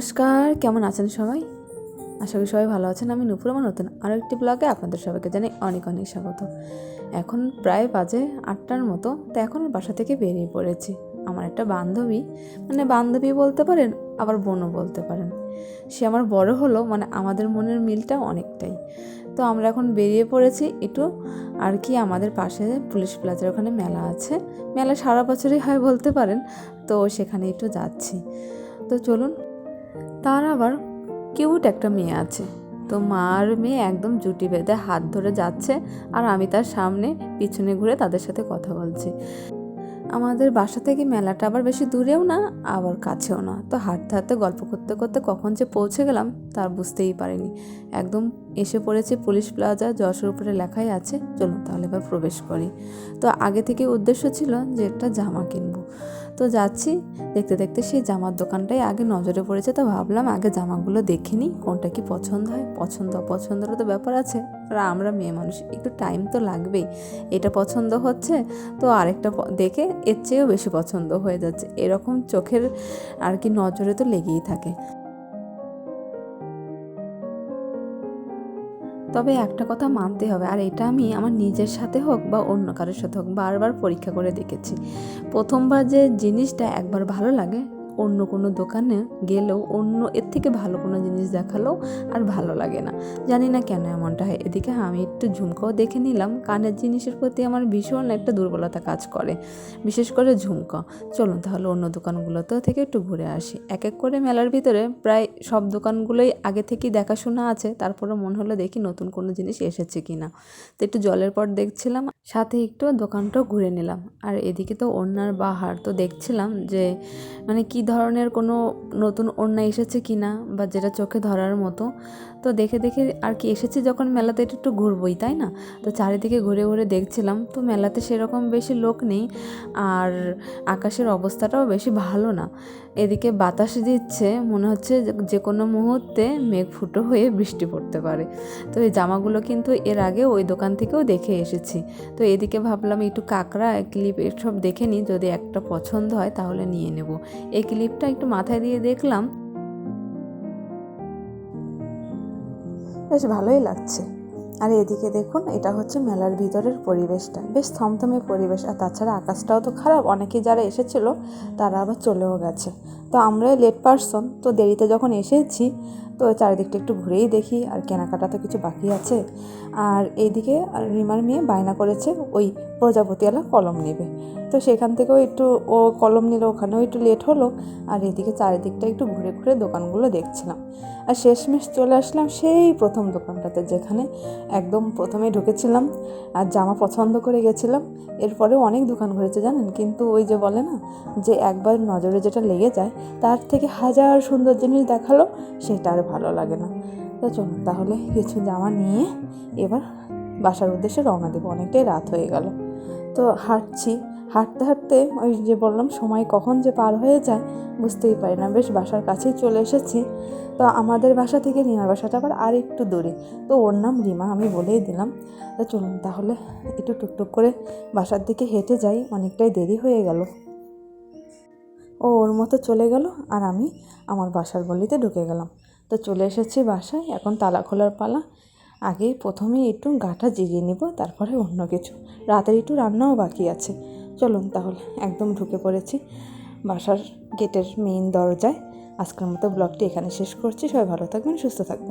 নমস্কার, কেমন আছেন সবাই? আশা করি সবাই ভালো আছেন। আমি নূপুর, আমার নতুন আরও একটি ব্লগে আপনাদের সবাইকে জানাই অনেক অনেক স্বাগত। এখন প্রায় বাজে 8টার মতো, তো এখন বাসা থেকে বেরিয়ে পড়েছি। আমার একটা বান্ধবী, বান্ধবী বলতে পারেন, আবার বোনও বলতে পারেন। সে আমার বড় হলো, আমাদের মনের মিলটা অনেকটাই। তো আমরা এখন বেরিয়ে পড়েছি একটু আর কি, আমাদের পাশে পুলিশ প্লাজার ওখানে মেলা আছে। মেলা সারা বছরই হয় বলতে পারেন, তো সেখানে একটু যাচ্ছি। তো চলুন। তার আবার কিউট একটা মেয়ে আছে, তো মা আর মেয়ে একদম জুটি বেঁধে হাত ধরে যাচ্ছে, আর আমি তার সামনে পিছনে ঘুরে তাদের সাথে কথা বলছি। আমাদের বাসা থেকে মেলাটা আবার বেশি দূরেও না, আবার কাছেও না। তো হাঁটতে হাঁটতে গল্প করতে করতে কখন যে পৌঁছে গেলাম তার বুঝতেই পারিনি। একদম এসে পড়েছি পুলিশ প্লাজা, যশোর উপরে লেখাই আছে। চলুন তাহলে এবার প্রবেশ করি। তো আগে থেকে উদ্দেশ্য ছিল যে একটা জামা কিনবো। তো যাচ্ছি, দেখতে দেখতে সেই জামার দোকানটাই আগে নজরে পড়েছে। তো ভাবলাম আগে জামাগুলো দেখে নিই, কোনটা কি পছন্দ হয়। অপছন্দেরও তো ব্যাপার আছে, আর আমরা মেয়ে মানুষ, একটু টাইম তো লাগবেই। এটা পছন্দ হচ্ছে, তো আরেকটা দেখে এর চেয়েও বেশি পছন্দ হয়ে যাচ্ছে, এরকম চোখের আর কি নজরে তো লেগেই থাকে। তবে একটা কথা মানতে হবে, আর এটা আমি আমার নিজের সাথে হোক বা অন্য কারোর সাথে হোক বারবার পরীক্ষা করে দেখেছি। প্রথমবার যে জিনিসটা একবার ভালো লাগে, অন্য কোনো দোকানে গেলেও অন্য এর থেকে ভালো কোনো জিনিস দেখালেও আর ভালো লাগে না। জানি না কেন এমনটা হয়। এদিকে আমি একটু ঝুমকাও দেখে নিলাম। কানের জিনিসের প্রতি আমার ভীষণ একটা দুর্বলতা কাজ করে, বিশেষ করে ঝুমকা। চলুন তাহলে অন্য দোকানগুলোতেও থেকে একটু ঘুরে আসি। এক এক করে মেলার ভিতরে প্রায় সব দোকানগুলোই আগে থেকেই দেখাশোনা আছে, তারপরে মনে হলো দেখি নতুন কোনো জিনিস এসেছে কিনা। তো একটু জলের পট দেখছিলাম, সাথে একটু দোকানটাও ঘুরে নিলাম। আর এদিকে তো ওড়নার বাহার, তো দেখছিলাম যে কি ধরনের কোনো নতুন ওড়না এসেছে কিনা, বা যেটা চোখে ধরার মতো। তো দেখে দেখে আর কি এসেছি যখন মেলাতে, একটু ঘুরবই তাই না। তো চারিদিকে ঘুরে ঘুরে দেখছিলাম। তো মেলাতে সেরকম বেশি লোক নেই, আর আকাশের অবস্থাটাও বেশি ভালো না। এদিকে বাতাস দিচ্ছে, মনে হচ্ছে যে কোনো মুহূর্তে মেঘ ফুটো হয়ে বৃষ্টি পড়তে পারে। তো এই জামাগুলো কিন্তু এর আগে ওই দোকান থেকেও দেখে এসেছি। তো এদিকে ভাবলাম একটু কাঁকড়া ক্লিপ এসব দেখে নিই, যদি একটা পছন্দ হয় তাহলে নিয়ে নেব। এই ক্লিপটা একটু মাথায় দিয়ে দেখলাম, বেশ ভালোই লাগছে। আর এদিকে দেখুন, এটা হচ্ছে মেলার ভিতরের পরিবেশটা, বেশ থমথমে পরিবেশ। আর তাছাড়া আকাশটাও তো খারাপ, অনেকে যারা এসেছিল তারা আবার চলেও গেছে। তো আমরাই লেট পারসন, তো দেরিতে যখন এসেছি, তো চারিদিকটা একটু ঘুরেই দেখি। আর কেনাকাটা তো কিছু বাকি আছে। আর এইদিকে রিমার মেয়ে বায়না করেছে ওই প্রজাপতিওয়ালা কলম নেবে, তো সেখান থেকেও একটু ও কলম নিল, ওখানেও একটু লেট হলো। আর এদিকে চারিদিকটা একটু ঘুরে ঘুরে দোকানগুলো দেখছিলাম। আর শেষমেশ চলে আসলাম সেই প্রথম দোকানটাতে, যেখানে একদম প্রথমে ঢুকেছিলাম আর জামা পছন্দ করে গেছিলাম। এরপরেও অনেক দোকান ঘুরেছে জানেন, কিন্তু ওই যে বলে না, যে একবার নজরে যেটা লেগে যায় তার থেকে হাজার সুন্দর জিনিস দেখালো সেটা আর ভালো লাগে না। তো চলুন তাহলে কিছু জামা নিয়ে এবার বাসার উদ্দেশ্যে রওনা দেবো, অনেকটাই রাত হয়ে গেল। তো হাঁটতে হাঁটতে ওই যে বললাম, সময় কখন যে পার হয়ে যায় বুঝতেই পারি না। বেশ বাসার কাছেই চলে এসেছি। তো আমাদের বাসা থেকে রিমার বাসাটা আবার আর একটু দূরে, তো ওর নাম রিমা, আমি বলেই দিলাম। তো চলুন তাহলে একটু টুকটুক করে বাসার দিকে হেঁটে যাই, অনেকটাই দেরি হয়ে গেল। ও ওর মতো চলে গেল, আর আমি আমার বাসার গলিতে ঢুকে গেলাম। তো চলে এসেছি বাসায়, এখন তালা খোলার পালা। আগেই প্রথমেই একটু গাটা জিরিয়ে নিব, তারপরে অন্য কিছু। রাতের একটু রান্নাও বাকি আছে। চলুন তাহলে একদম ঢুকে পড়েছি বাসার গেটের মেইন দরজায়। আজকের মতো ব্লগটি এখানে শেষ করছি। সবাই ভালো থাকবেন, সুস্থ থাকবেন।